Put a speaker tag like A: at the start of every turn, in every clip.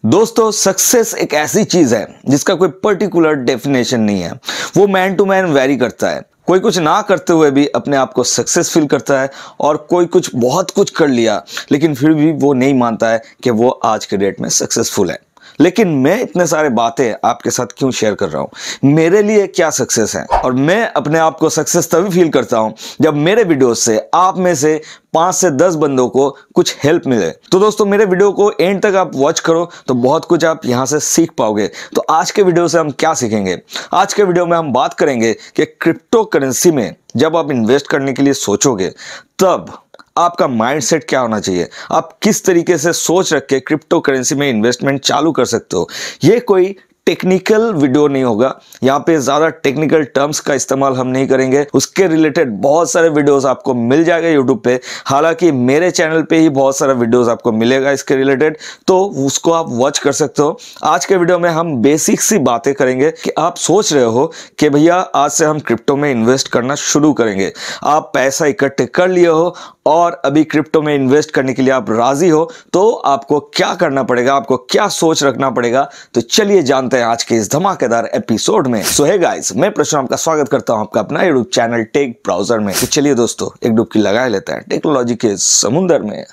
A: दोस्तों, सक्सेस एक ऐसी चीज है जिसका कोई पर्टिकुलर डेफिनेशन नहीं है। वो मैन टू मैन वेरी करता है। कोई कुछ ना करते हुए भी अपने आप को सक्सेस फील करता है और कोई कुछ बहुत कुछ कर लिया लेकिन फिर भी वो नहीं मानता है कि वो आज के डेट में सक्सेसफुल है। लेकिन मैं इतने सारे बातें आपके साथ क्यों शेयर कर रहा हूं? मेरे लिए क्या सक्सेस है और मैं अपने आप को सक्सेस तभी फील करता हूं जब मेरे वीडियोस से आप में से 5 से 10 बंदों को कुछ हेल्प मिले। तो दोस्तों, मेरे वीडियो को एंड तक आप वॉच करो तो बहुत कुछ आप यहां से सीख पाओगे। तो आज के वीडियो से हम क्या सीखेंगे? आज के वीडियो में हम बात करेंगे कि क्रिप्टो करेंसी में जब आप इन्वेस्ट करने के लिए सोचोगे तब आपका माइंडसेट क्या होना चाहिए, आप किस तरीके से सोच रख के क्रिप्टो करेंसी में इन्वेस्टमेंट चालू कर सकते हो। ये कोई टेक्निकल वीडियो नहीं होगा, यहाँ पे ज्यादा टेक्निकल टर्म्स का इस्तेमाल हम नहीं करेंगे। उसके रिलेटेड बहुत सारे वीडियोस आपको मिल जाएगा यूट्यूब पे। हालांकि मेरे चैनल पे ही बहुत सारा वीडियोस आपको मिलेगा इसके रिलेटेड, तो उसको आप वॉच कर सकते हो। आज के वीडियो में हम बेसिक सी बातें करेंगे कि आप सोच रहे हो कि भैया आज से हम क्रिप्टो में इन्वेस्ट करना शुरू करेंगे, आप पैसा इकट्ठे कर लिए हो और अभी क्रिप्टो में इन्वेस्ट करने के लिए आप राजी हो, तो आपको क्या करना पड़ेगा, आपको क्या सोच रखना पड़ेगा। तो चलिए जानते हैं आज के इस धमाकेदार एपिसोड में। सो हे गाइस, मैं प्रश्न आपका स्वागत करता हूं आपका अपना यूट्यूब चैनल टेक ब्राउजर में। तो चलिए दोस्तों, एक डुबकी लगा लेते हैं टेक्नोलॉजी के समुंदर में।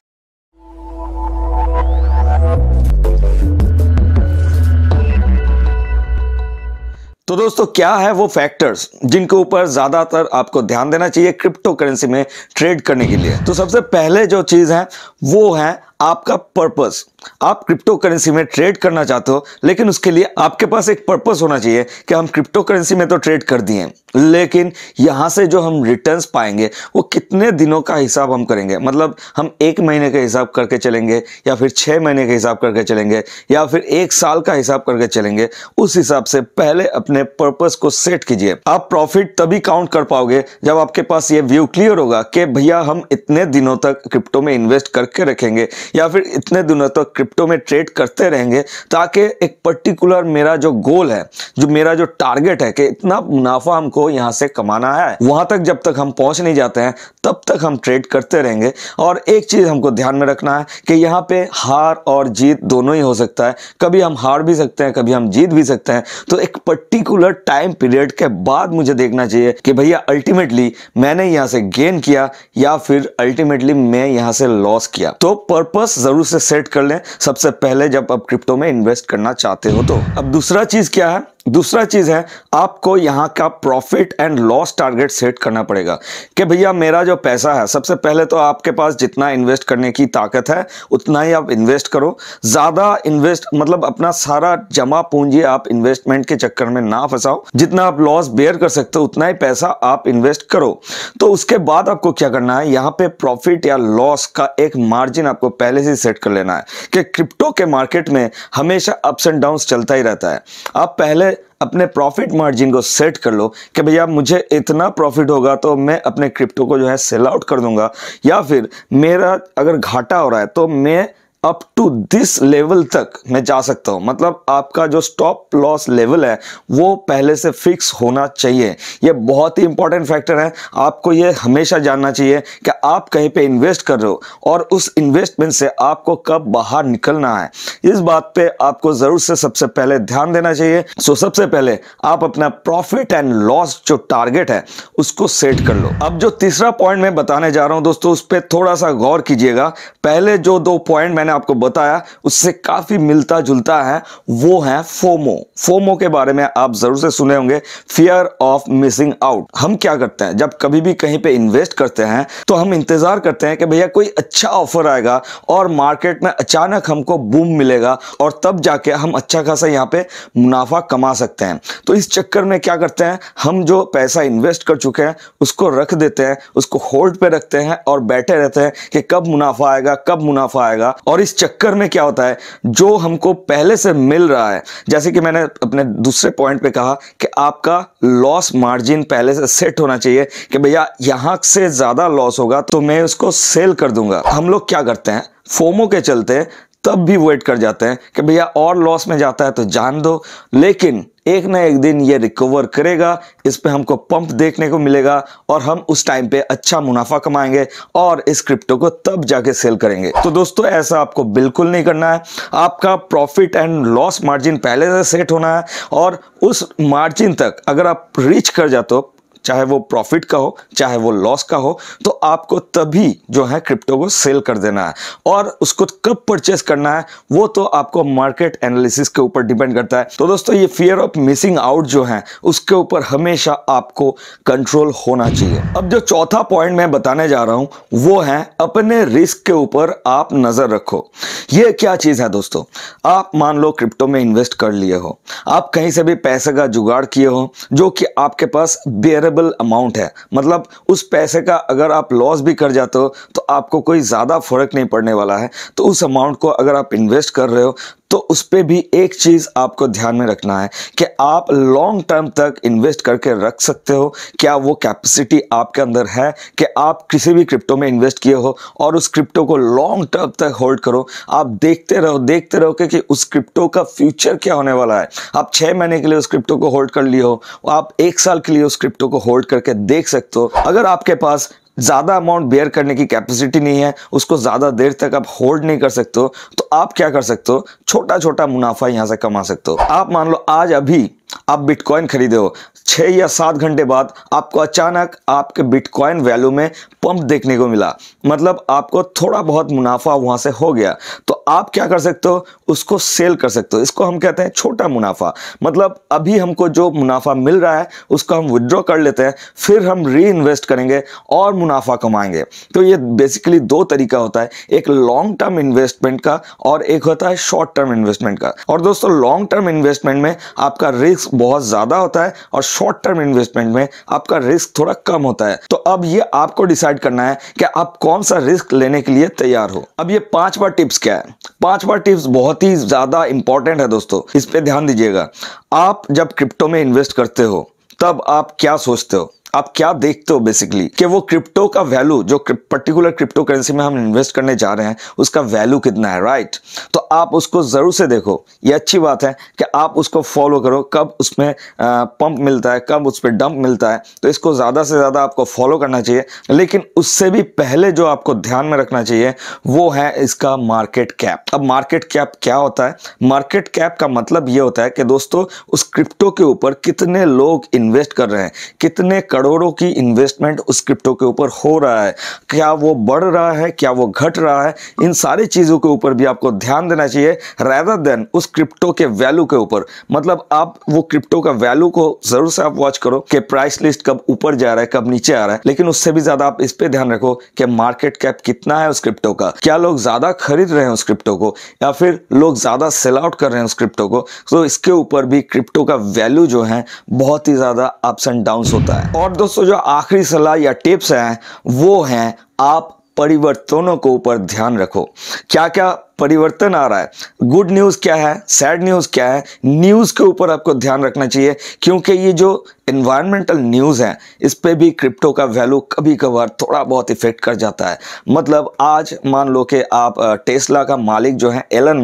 A: तो दोस्तों, क्या है वो फैक्टर्स जिनके ऊपर ज्यादातर आपको ध्यान देना चाहिए क्रिप्टो करेंसी में ट्रेड करने के लिए? तो सबसे पहले जो चीज है वो है आपका पर्पस। आप क्रिप्टो करेंसी में ट्रेड करना चाहते हो लेकिन उसके लिए आपके पास एक पर्पस होना चाहिए कि हम क्रिप्टो करेंसी में तो ट्रेड कर दिए लेकिन यहां से जो हम रिटर्न्स पाएंगे वो कितने दिनों का हिसाब हम करेंगे। मतलब हम 1 महीने का हिसाब करके चलेंगे या फिर 6 महीने का हिसाब करके चलेंगे या फिर 1 साल का हिसाब करके चलेंगे। उस हिसाब से पहले अपने पर्पस को सेट कीजिए। आप प्रॉफिट तभी काउंट कर पाओगे जब आपके पास ये व्यू क्लियर होगा कि भैया हम इतने दिनों तक क्रिप्टो में इन्वेस्ट करके रखेंगे या फिर इतने दिनों तक क्रिप्टो में ट्रेड करते रहेंगे ताकि एक पर्टिकुलर मेरा जो गोल है, जो मेरा जो टारगेट है कि इतना मुनाफा हमको यहां से कमाना है, वहां तक जब तक हम पहुंच नहीं जाते हैं तब तक हम ट्रेड करते रहेंगे। और एक चीज हमको ध्यान में रखना है कि यहां पे हार और जीत दोनों ही हो सकता है। कभी हम हार भी सकते हैं, कभी हम जीत भी सकते हैं। तो एक पर्टिकुलर टाइम पीरियड के बाद मुझे देखना चाहिए कि भैया अल्टीमेटली मैंने यहां से गेन किया या फिर अल्टीमेटली मैं यहां से लॉस किया। तो पर्पस जरूर से सेट कर लें सबसे पहले जब आप क्रिप्टो में इन्वेस्ट करना चाहते हो। तो अब दूसरा चीज क्या है? दूसरा चीज है आपको यहां का profit and loss target set करना पड़ेगा कि भैया मेरा जो पैसा है, सबसे पहले तो आपके पास जितना इन्वेस्ट करने की ताकत है उतना ही आप इन्वेस्ट करो। ज्यादा इन्वेस्ट मतलब अपना सारा जमा पूंजी आप इन्वेस्टमेंट के चक्कर में ना फंसाओ। जितना आप लॉस बेयर कर सकते हो उतना ही पैसा आप इन्वेस्ट करो। तो उसके बाद आपको क्या करना है, यहाँ पे प्रॉफिट या लॉस का एक मार्जिन आपको पहले से सेट कर लेना है कि क्रिप्टो के मार्केट में हमेशा अप्स एंड डाउन्स चलता ही रहता है। आप पहले अपने प्रॉफिट मार्जिन को सेट कर लो कि भैया मुझे इतना प्रॉफिट होगा तो मैं अपने क्रिप्टो को जो है सेल आउट कर दूंगा, या फिर मेरा अगर घाटा हो रहा है तो मैं अप टू दिस लेवल तक मैं जा सकता हूं। मतलब आपका जो स्टॉप लॉस लेवल है वो पहले से फिक्स होना चाहिए। ये बहुत ही इंपॉर्टेंट फैक्टर है। आपको ये हमेशा जानना चाहिए कि आप कहीं पे इन्वेस्ट कर रहे हो और उस इन्वेस्टमेंट से आपको कब बाहर निकलना है। इस बात पे आपको जरूर से सबसे पहले ध्यान देना चाहिए। सो सबसे पहले आप अपना प्रॉफिट एंड लॉस जो टारगेट है उसको सेट कर लो। अब जो तीसरा पॉइंट मैं बताने जा रहा हूं दोस्तों, उस पर थोड़ा सा गौर कीजिएगा। पहले जो 2 पॉइंट मैंने आपको बताया उससे काफी मिलता जुलता है, वो है फोमो। फोमो के बारे में आप जरूर से सुने होंगे, फियर ऑफ मिसिंग आउट। हम क्या करते हैं, जब कभी भी कहीं पे इन्वेस्ट करते हैं तो हम इंतजार करते हैं कि भैया कोई अच्छा ऑफर आएगा और मार्केट में अचानक हमको बूम मिलेगा और तब जाके हम अच्छा खासा यहाँ पे मुनाफा कमा सकते हैं। तो इस चक्कर में क्या करते हैं, हम जो पैसा इन्वेस्ट कर चुके हैं उसको रख देते हैं, उसको होल्ड पे रखते हैं और बैठे रहते हैं कि कब मुनाफा आएगा, कब मुनाफा आएगा। और इस चक्कर में क्या होता है, जो हमको पहले से मिल रहा है, जैसे कि मैंने अपने दूसरे पॉइंट पे कहा कि आपका लॉस मार्जिन पहले से सेट होना चाहिए कि भैया यहां से ज्यादा लॉस होगा तो मैं उसको सेल कर दूंगा। हम लोग क्या करते हैं, फोमो के चलते तब भी वेट कर जाते हैं कि भैया और लॉस में जाता है तो जान दो, लेकिन एक ना एक दिन ये रिकवर करेगा, इस पे हमको पंप देखने को मिलेगा और हम उस टाइम पे अच्छा मुनाफा कमाएंगे और इस क्रिप्टो को तब जाके सेल करेंगे। तो दोस्तों ऐसा आपको बिल्कुल नहीं करना है। आपका प्रॉफिट एंड लॉस मार्जिन पहले से सेट होना है और उस मार्जिन तक अगर आप रीच कर जाते हो, चाहे वो प्रॉफिट का हो चाहे वो लॉस का हो, तो आपको तभी जो है क्रिप्टो को सेल कर देना है। और उसको कब परचेस करना है वो तो आपको मार्केट एनालिसिस के ऊपर डिपेंड करता है। तो दोस्तों ये फियर ऑफ मिसिंग आउट जो है उसके ऊपर हमेशा आपको कंट्रोल होना चाहिए। अब जो चौथा पॉइंट मैं बताने जा रहा हूं वो है अपने रिस्क के ऊपर आप नजर रखो। ये क्या चीज है दोस्तों, आप मान लो क्रिप्टो में इन्वेस्ट कर लिए हो, आप कहीं से भी पैसे का जुगाड़ किए हो जो कि आपके पास बेयरेबल अमाउंट है, मतलब उस पैसे का अगर आप लॉस भी कर जाते हो तो आपको कोई ज्यादा फर्क नहीं पड़ने वाला है। तो उस अमाउंट को अगर आप इन्वेस्ट कर रहे हो तो उस पे भी एक चीज आपको ध्यान में रखना है कि आप लॉन्ग टर्म तक इन्वेस्ट करके रख सकते हो। क्या वो कैपेसिटी आपके अंदर है कि आप किसी भी क्रिप्टो में इन्वेस्ट किए हो और उस क्रिप्टो को लॉन्ग टर्म तक होल्ड करो, आप देखते रहो कि उस क्रिप्टो का फ्यूचर क्या होने वाला है। आप 6 महीने के लिए उस क्रिप्टो को होल्ड कर लिए हो, आप 1 साल के लिए उस क्रिप्टो को होल्ड करके देख सकते हो। अगर आपके पास ज्यादा अमाउंट बेयर करने की कैपेसिटी नहीं है, उसको ज्यादा देर तक आप होल्ड नहीं कर सकते हो, तो आप क्या कर सकते हो, छोटा छोटा मुनाफा यहां से कमा सकते हो। आप मान लो आज अभी आप बिटकॉइन खरीदे हो, 6 या 7 घंटे बाद आपको अचानक आपके बिटकॉइन वैल्यू में पंप देखने को मिला, मतलब आपको थोड़ा बहुत मुनाफा वहां से हो गया, तो आप क्या कर सकते हो, उसको सेल कर सकते हो। इसको हम कहते हैं छोटा मुनाफा। मतलब अभी हमको जो मुनाफा मिल रहा है उसको हम विड्रॉ कर लेते हैं, फिर हम री इन्वेस्ट करेंगे और मुनाफा कमाएंगे। तो ये बेसिकली 2 तरीका होता है, एक लॉन्ग टर्म इन्वेस्टमेंट का और एक होता है शॉर्ट टर्म इन्वेस्टमेंट का। और दोस्तों लॉन्ग टर्म इन्वेस्टमेंट में आपका रिस्क बहुत ज्यादा होता है और शॉर्ट टर्म इन्वेस्टमेंट में आपका रिस्क थोड़ा कम होता है। तो अब ये आपको डिसाइड करना है कि आप कौन सा रिस्क लेने के लिए तैयार हो। अब ये 5वां टिप्स क्या है, 5वां टिप्स बहुत ही ज्यादा इंपॉर्टेंट है दोस्तों, इस पे ध्यान दीजिएगा। आप जब क्रिप्टो में इन्वेस्ट करते हो तब आप क्या सोचते हो, आप क्या देखते हो बेसिकली कि वो क्रिप्टो का वैल्यू, जो पर्टिकुलर क्रिप्टो करेंसी में हम इन्वेस्ट करने जा रहे हैं उसका वैल्यू कितना है, राइट। तो आप उसको जरूर से देखो। ये अच्छी बात है कि आप उसको फॉलो करो, कब उसमें पंप मिलता है, कब उस पर डंप मिलता है, तो इसको ज्यादा से ज्यादा आपको फॉलो करना चाहिए। लेकिन उससे भी पहले जो आपको ध्यान में रखना चाहिए वो है इसका मार्केट कैप। अब मार्केट कैप क्या होता है, मार्केट कैप का मतलब ये होता है कि दोस्तों उस क्रिप्टो के ऊपर कितने लोग इन्वेस्ट कर रहे हैं, कितने करोड़ों की इन्वेस्टमेंट उस क्रिप्टो के ऊपर हो रहा है, क्या वो बढ़ रहा है, क्या वो घट रहा है, इन सारी चीजों के ऊपर भी आपको ध्यान देना चाहिए rather than उस क्रिप्टो के वैल्यू के ऊपर। मतलब आप वो क्रिप्टो का वैल्यू को जरूर से आप वॉच करो कि प्राइस लिस्ट कब ऊपर जा रहा है कब नीचे आ रहा है, लेकिन उससे भी ज्यादा आप इस पे ध्यान रखो कि मार्केट कैप कितना है उस क्रिप्टो का, क्या लोग ज्यादा खरीद रहे हैं उस क्रिप्टो को या फिर लोग ज्यादा सेल आउट कर रहे हैं उस क्रिप्टो को। तो इसके ऊपर भी क्रिप्टो का वैल्यू जो है बहुत ही ज्यादा अप्स एंड डाउन्स होता है। और दोस्तों जो आखिरी सलाह या टिप्स हैं वो हैं आप परिवर्तनों के ऊपर ध्यान रखो। क्या क्या परिवर्तन आ रहा है, गुड न्यूज क्या है, सैड न्यूज क्या है, न्यूज के ऊपर आपको ध्यान रखना चाहिए, क्योंकि ये जो एनवायरमेंटल न्यूज है इस पे भी क्रिप्टो का वैल्यू कभी कभार थोड़ा बहुत इफेक्ट कर जाता है। मतलब आज मान लो कि आप टेस्ला का मालिक जो है एलन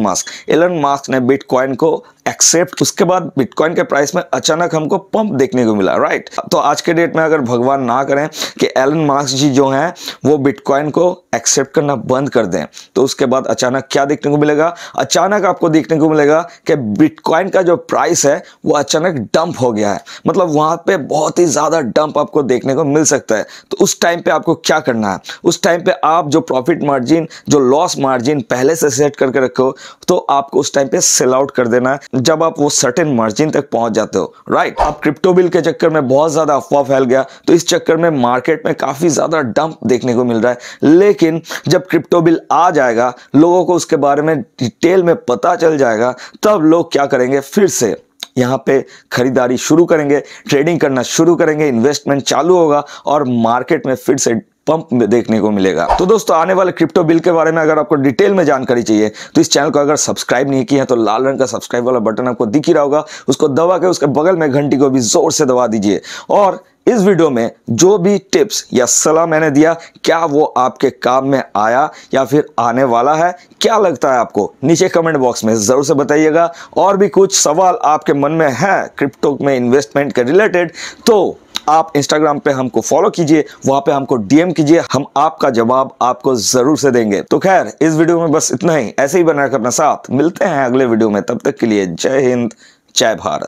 A: मास्क ने बिटकॉइन को एक्सेप्ट, उसके बाद बिटकॉइन के प्राइस में अचानक हमको पंप देखने को मिला, राइट। तो आज के डेट में अगर भगवान ना करें कि एलन मास्क जी जो हैं वो बिटकॉइन को एक्सेप्ट करना बंद कर दें, तो उसके बाद अचानक क्या देखने को मिलेगा, अचानक आपको देखने को मिलेगा कि बिटकॉइन का जो प्राइस है वो अचानक डंप हो गया है। मतलब वहां पे बहुत ही ज्यादा डंप आपको देखने को मिल सकता है। तो उस टाइम पे आपको क्या करना है, उस टाइम पे आप जो प्रॉफिट मार्जिन, जो लॉस मार्जिन पहले से सेट करके रखो, तो आपको उस टाइम पे सेल आउट कर देना है जब आप वो सर्टेन मार्जिन तक पहुंच जाते हो, राइट। अब क्रिप्टो बिल के चक्कर में बहुत ज्यादा अफवाह फैल गया, तो इस चक्कर में मार्केट में काफी ज्यादा डंप देखने को मिल रहा है। लेकिन जब क्रिप्टो बिल आ जाएगा, लोगों को उसके बारे में डिटेल में पता चल जाएगा, तब लोग क्या करेंगे, फिर से यहाँ पे खरीदारी शुरू करेंगे, ट्रेडिंग करना शुरू करेंगे, इन्वेस्टमेंट चालू होगा और मार्केट में फिर से पंप देखने को मिलेगा। तो दोस्तों आने वाले क्रिप्टो बिल के बारे में अगर आपको डिटेल में जानकारी चाहिए तो इस चैनल को अगर सब्सक्राइब नहीं किया है तो लाल रंग का सब्सक्राइब वाला बटन आपको दिख ही रहा होगा, उसको दबा के उसके बगल में घंटी को भी जोर से दबा दीजिए। और इस वीडियो में जो भी टिप्स या सलाह मैंने दिया, क्या वो आपके काम में आया या फिर आने वाला है? क्या लगता है आपको? नीचे कमेंट बॉक्स में जरूर से बताइएगा। और भी कुछ सवाल आपके मन में है क्रिप्टो में इन्वेस्टमेंट के रिलेटेड, तो आप इंस्टाग्राम पे हमको फॉलो कीजिए, वहां पे हमको डीएम कीजिए, हम आपका जवाब आपको जरूर से देंगे। तो खैर, इस वीडियो में बस इतना ही। ऐसे ही बना कर अपना साथ मिलते हैं अगले वीडियो में। तब तक के लिए जय हिंद, जय भारत।